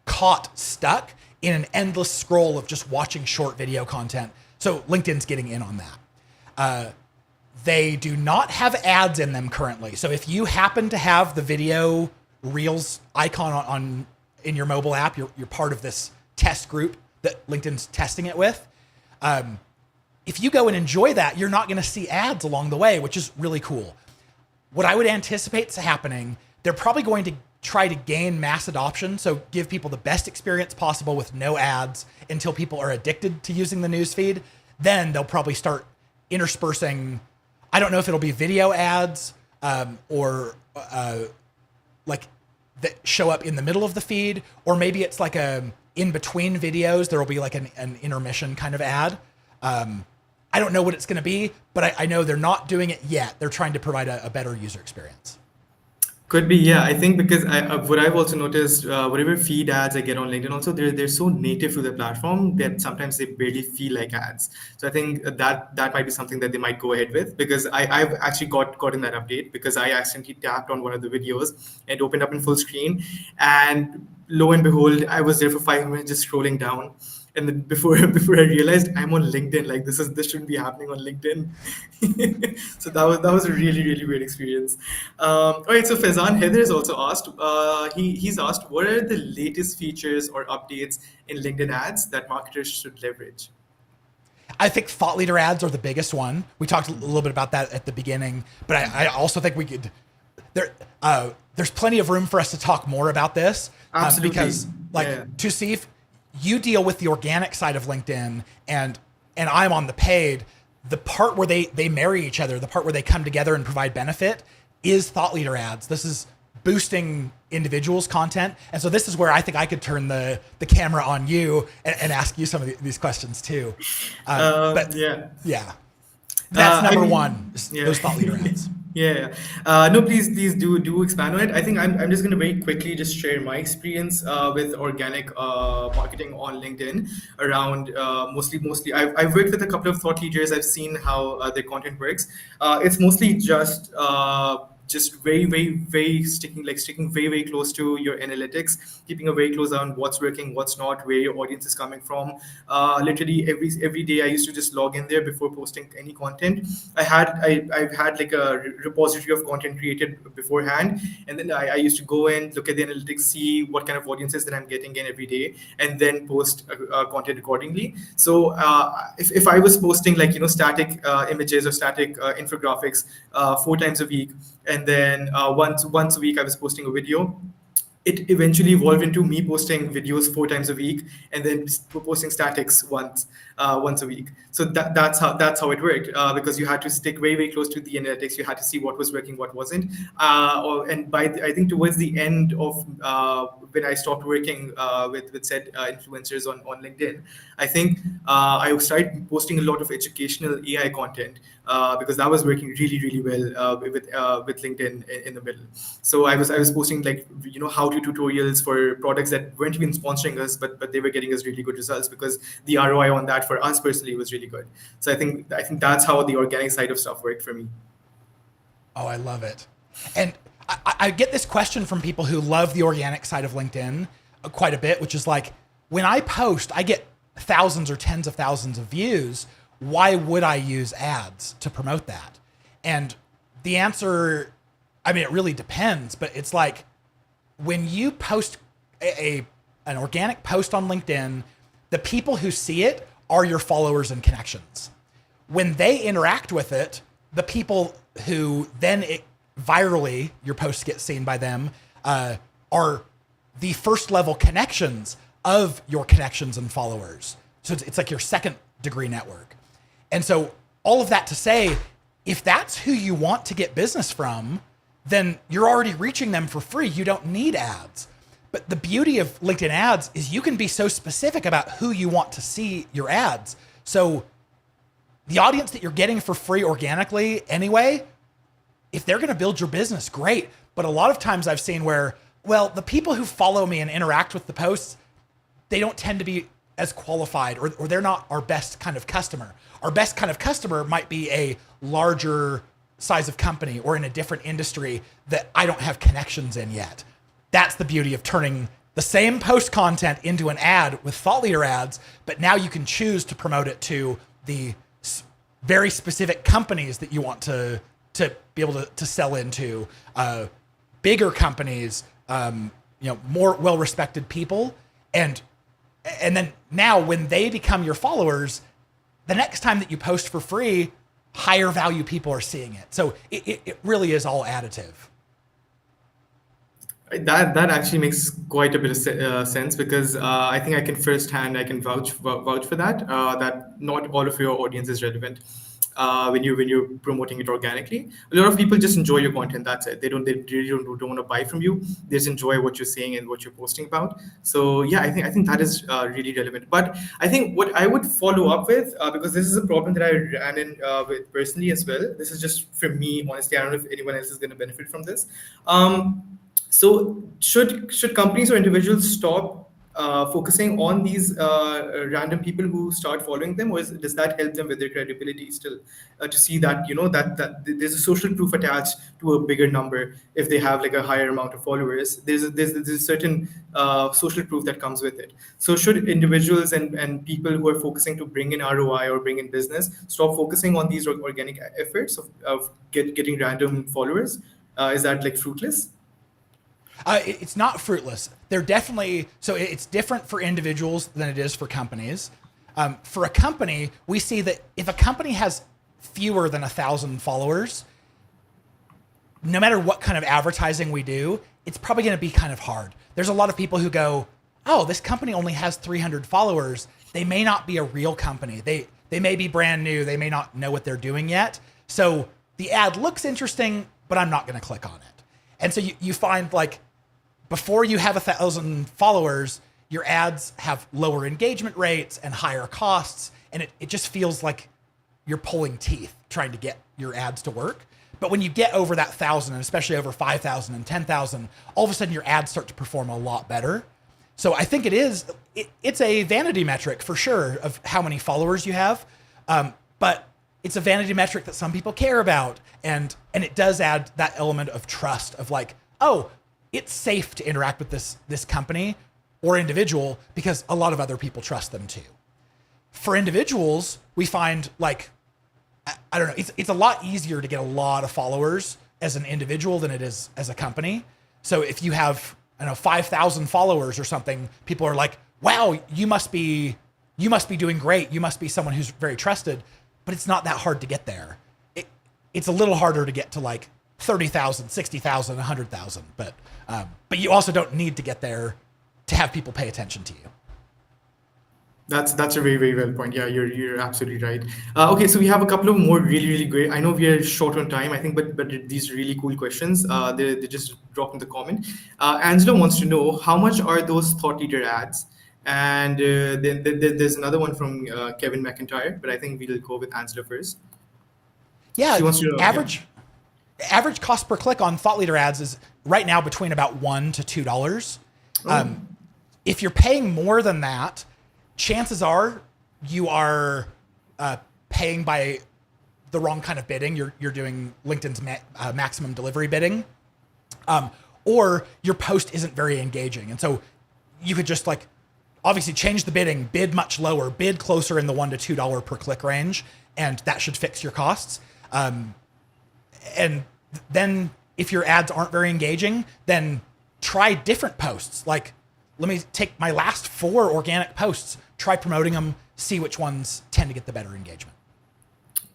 caught stuck in an endless scroll of just watching short video content. So LinkedIn's getting in on that. They do not have ads in them currently. So if you happen to have the video Reels icon in your mobile app, you're part of this test group that LinkedIn's testing it with. If you go and enjoy that, you're not going to see ads along the way, which is really cool. What I would anticipate happening, they're probably going to try to gain mass adoption. So give people the best experience possible with no ads until people are addicted to using the newsfeed. Then they'll probably start interspersing, I don't know if it'll be video ads or like that show up in the middle of the feed, or maybe it's like in between videos, there'll be like an intermission kind of ad. I don't know what it's going to be, but I know they're not doing it yet. They're trying to provide a better user experience. Could be, yeah. I think because what I've also noticed, whatever feed ads I get on LinkedIn, also they're so native to the platform that sometimes they barely feel like ads. So I think that might be something that they might go ahead with, because I've actually gotten that update because I accidentally tapped on one of the videos and opened up in full screen, and lo and behold, I was there for 5 minutes just scrolling down. And then before I realized I'm on LinkedIn, like this shouldn't be happening on LinkedIn. So that was a really weird experience. All right, so Faizan Heather has also asked. He's asked, what are the latest features or updates in LinkedIn ads that marketers should leverage? I think thought leader ads are the biggest one. We talked a little bit about that at the beginning, but I also think we could. There's plenty of room for us to talk more about this. Absolutely. Because to see if you deal with the organic side of LinkedIn and I'm on the paid, the part where they marry each other, the part where they come together and provide benefit is thought leader ads. This is boosting individuals' content. And so this is where I think I could turn the camera on you and ask you some of these questions too. But that's number one, those thought leader ads. Yeah. No, please do expand on it. I think I'm just going to very quickly just share my experience with organic marketing on LinkedIn around mostly. I've worked with a couple of thought leaders. I've seen how their content works. It's mostly just just very sticking very close to your analytics, keeping a very close eye on what's working, what's not, where your audience is coming from. Literally every day I used to just log in there before posting any content. I've had like a repository of content created beforehand, and then I used to go in, look at the analytics, see what kind of audiences that I'm getting in every day, and then post content accordingly. So if I was posting like static images or static infographics 4 times a week, and then once a week I was posting a video, it eventually evolved into me posting videos 4 times a week, and then posting statics once a week. So that's how it worked, because you had to stick very close to the analytics. You had to see what was working, what wasn't. And I think towards the end of when I stopped working with said influencers on LinkedIn, I think I started posting a lot of educational AI content, because that was working really well with LinkedIn in the middle. So I was posting like how-to tutorials for products that weren't even sponsoring us, but they were getting us really good results because the ROI on that for us personally was really good. So I think that's how the organic side of stuff worked for me. Oh, I love it. And I get this question from people who love the organic side of LinkedIn quite a bit, which is like, when I post, I get thousands or tens of thousands of views. Why would I use ads to promote that? And the answer, I mean, it really depends, but it's like, when you post an organic post on LinkedIn, the people who see it are your followers and connections. When they interact with it, the people who then virally, your posts get seen by them, are the first level connections of your connections and followers. So it's like your second degree network. And so all of that to say, if that's who you want to get business from, then you're already reaching them for free. You don't need ads. But the beauty of LinkedIn ads is you can be so specific about who you want to see your ads. So the audience that you're getting for free organically anyway, if they're going to build your business, great. But a lot of times I've seen where, well, the people who follow me and interact with the posts, they don't tend to be as qualified, or they're not our best kind of customer. Our best kind of customer might be a larger size of company or in a different industry that I don't have connections in yet. That's the beauty of turning the same post content into an ad with thought leader ads, but now you can choose to promote it to the very specific companies that you want to be able to sell into, bigger companies, more well-respected people. And then now when they become your followers, the next time that you post for free, higher value people are seeing it. So it really is all additive. That actually makes quite a bit of sense, because I think I can vouch for that, that not all of your audience is relevant when you're promoting it organically. A lot of people just enjoy your content. That's it. They really don't want to buy from you. They just enjoy what you're saying and what you're posting about. So yeah, I think that is really relevant. But I think what I would follow up with, because this is a problem that I ran in with personally as well. This is just for me, honestly. I don't know if anyone else is going to benefit from this. So should companies or individuals stop focusing on these random people who start following them, or does that help them with their credibility still, to see that that there's a social proof attached to a bigger number? If they have like a higher amount of followers, there's a certain social proof that comes with it. So should individuals and people who are focusing to bring in ROI or bring in business stop focusing on these organic efforts of getting random followers? Is that like fruitless? It's not fruitless. They're definitely, so it's different for individuals than it is for companies. For a company, we see that if a company has fewer than 1,000 followers, no matter what kind of advertising we do, it's probably going to be kind of hard. There's a lot of people who go, oh, this company only has 300 followers. They may not be a real company. They may be brand new. They may not know what they're doing yet. So the ad looks interesting, but I'm not going to click on it. And so you find, like, before you have 1,000 followers, your ads have lower engagement rates and higher costs. And it just feels like you're pulling teeth trying to get your ads to work. But when you get over that 1,000, and especially over 5,000 and 10,000, all of a sudden your ads start to perform a lot better. So I think it's a vanity metric for sure of how many followers you have. But it's a vanity metric that some people care about, and it does add that element of trust of like, oh, it's safe to interact with this company or individual because a lot of other people trust them too. For individuals, we find like, I don't know, it's a lot easier to get a lot of followers as an individual than it is as a company. So if you have, I don't know, 5,000 followers or something, people are like, wow, you must be doing great. You must be someone who's very trusted. But it's not that hard to get there. It's a little harder to get to like 30,000, 60,000, 100,000. But you also don't need to get there to have people pay attention to you. That's a very, very well point. Yeah, you're absolutely right. Okay, so we have a couple of more really, really great. I know we are short on time, I think, but these really cool questions. They just dropped in the comment. Angela wants to know how much are those thought leader ads, and then there's another one from Kevin McIntyre, but I think we'll go with Angela first. Yeah, She wants to know. average cost per click on thought leader ads is right now between about $1 to $2. If you're paying more than that, chances are you are paying by the wrong kind of bidding. You're doing LinkedIn's maximum delivery bidding, or your post isn't very engaging. And so you could just like obviously change the bidding, bid much lower, bid closer in the $1 to $2 per click range, and that should fix your costs. And then if your ads aren't very engaging, then try different posts. Like, let me take my last 4 organic posts, try promoting them, see which ones tend to get the better engagement.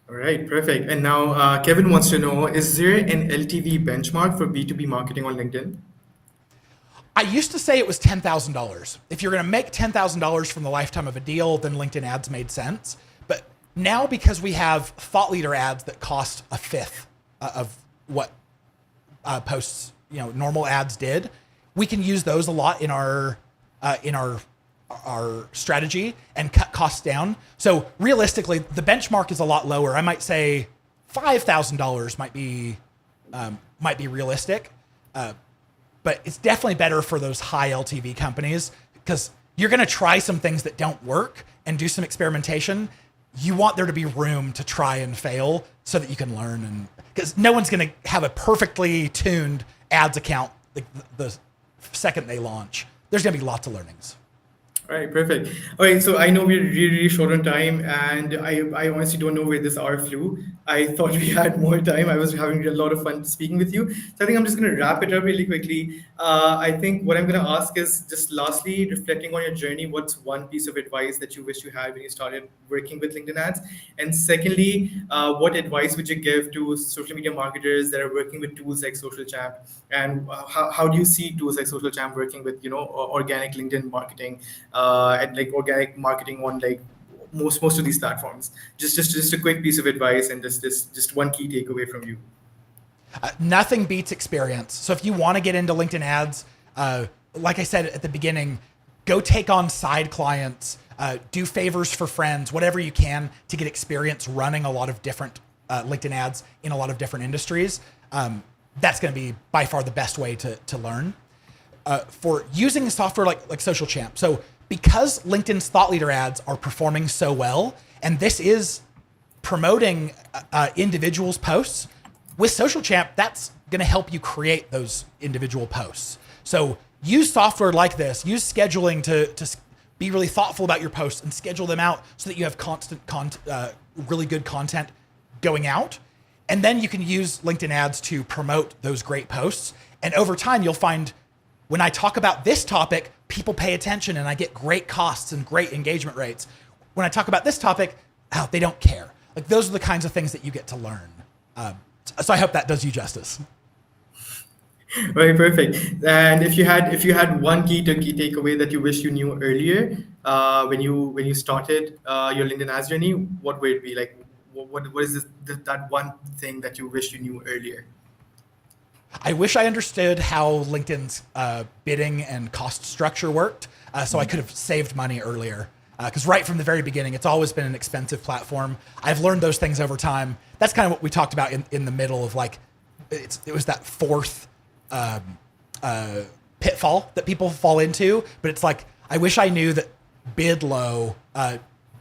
All right, perfect. And now Kevin wants to know, is there an LTV benchmark for B2B marketing on LinkedIn? I used to say it was $10,000. If you're going to make $10,000 from the lifetime of a deal, then LinkedIn ads made sense. But now, because we have thought leader ads that cost a fifth of what posts, normal ads did, we can use those a lot in our strategy and cut costs down. So realistically, the benchmark is a lot lower. I might say $5,000 might be realistic. But it's definitely better for those high LTV companies because you're going to try some things that don't work and do some experimentation. You want there to be room to try and fail so that you can learn. And because no one's going to have a perfectly tuned ads account the second they launch. There's going to be lots of learnings. All right, perfect. All right, so I know we're really, really short on time, and I honestly don't know where this hour flew. I thought we had more time. I was having a lot of fun speaking with you. So I think I'm just going to wrap it up really quickly. I think what I'm going to ask is just lastly, reflecting on your journey, what's one piece of advice that you wish you had when you started working with LinkedIn ads? And secondly, what advice would you give to social media marketers that are working with tools like Social Champ? And how do you see tools like Social Champ working with, organic LinkedIn marketing? And like organic marketing on like most of these platforms. Just a quick piece of advice and just one key takeaway from you. Nothing beats experience. So if you want to get into LinkedIn ads, like I said at the beginning, go take on side clients, do favors for friends, whatever you can to get experience running a lot of different LinkedIn ads in a lot of different industries. That's going to be by far the best way to learn. For using software like Social Champ. So because LinkedIn's thought leader ads are performing so well, and this is promoting individuals' posts, with Social Champ, that's going to help you create those individual posts. So use software like this, use scheduling to be really thoughtful about your posts and schedule them out so that you have constant, really good content going out. And then you can use LinkedIn ads to promote those great posts. And over time, you'll find when I talk about this topic, people pay attention and I get great costs and great engagement rates. When I talk about this topic, they don't care. Like those are the kinds of things that you get to learn. So I hope that does you justice. Very perfect. And if you had one key takeaway that you wish you knew earlier when you started your LinkedIn ads journey, what would it be? Like, what is that one thing that you wish you knew earlier? I wish I understood how LinkedIn's bidding and cost structure worked, so I could have saved money earlier. Because right from the very beginning, it's always been an expensive platform. I've learned those things over time. That's kind of what we talked about in the middle of like, it was that fourth pitfall that people fall into. But it's like, I wish I knew that bid low,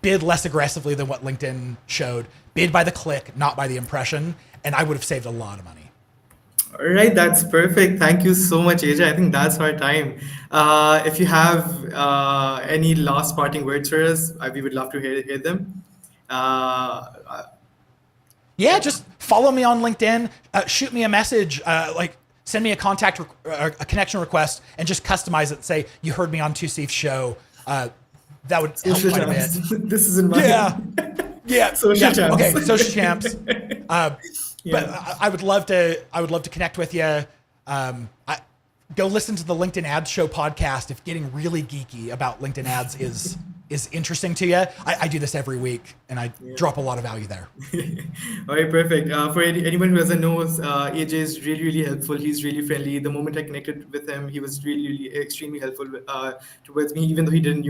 bid less aggressively than what LinkedIn showed, bid by the click, not by the impression, and I would have saved a lot of money. All right, that's perfect. Thank you so much, AJ. I think that's our time. If you have any last parting words for us, we would love to hear them. Uh, Yeah, just follow me on LinkedIn. Shoot me a message. Send me a a connection request, and just customize it. And say you heard me on Two Thief's show. That would help social quite a bit. champs. This is in my Yeah. social champs. Okay, social champs. Yeah. But I would love to. I would love to connect with you. Go listen to the LinkedIn Ads Show podcast if getting really geeky about LinkedIn ads is interesting to you. I do this every week, and I drop a lot of value there. All right, perfect. For anyone who doesn't know, AJ is really, really helpful. He's really friendly. The moment I connected with him, he was really, really extremely helpful towards me. Even though he didn't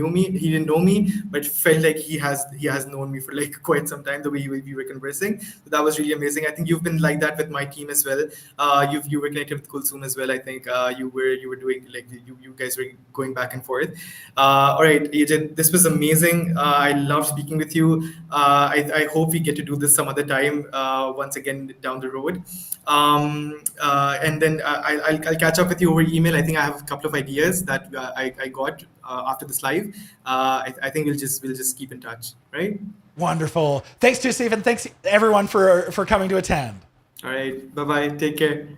know me, but felt like he has known me for like quite some time. The way we were conversing, so that was really amazing. I think you've been like that with my team as well. You were connected with Kulsum as well. I think you were doing like you guys were going back and forth. All right, AJ, this was amazing. I love speaking with you. I hope we get to do this some other time once again down the road. And then I'll catch up with you over email. I think I have a couple of ideas that I got after this live. I think we'll just keep in touch, right? Wonderful. Thanks to Stephen. Thanks everyone for coming to attend. All right. Bye bye. Take care.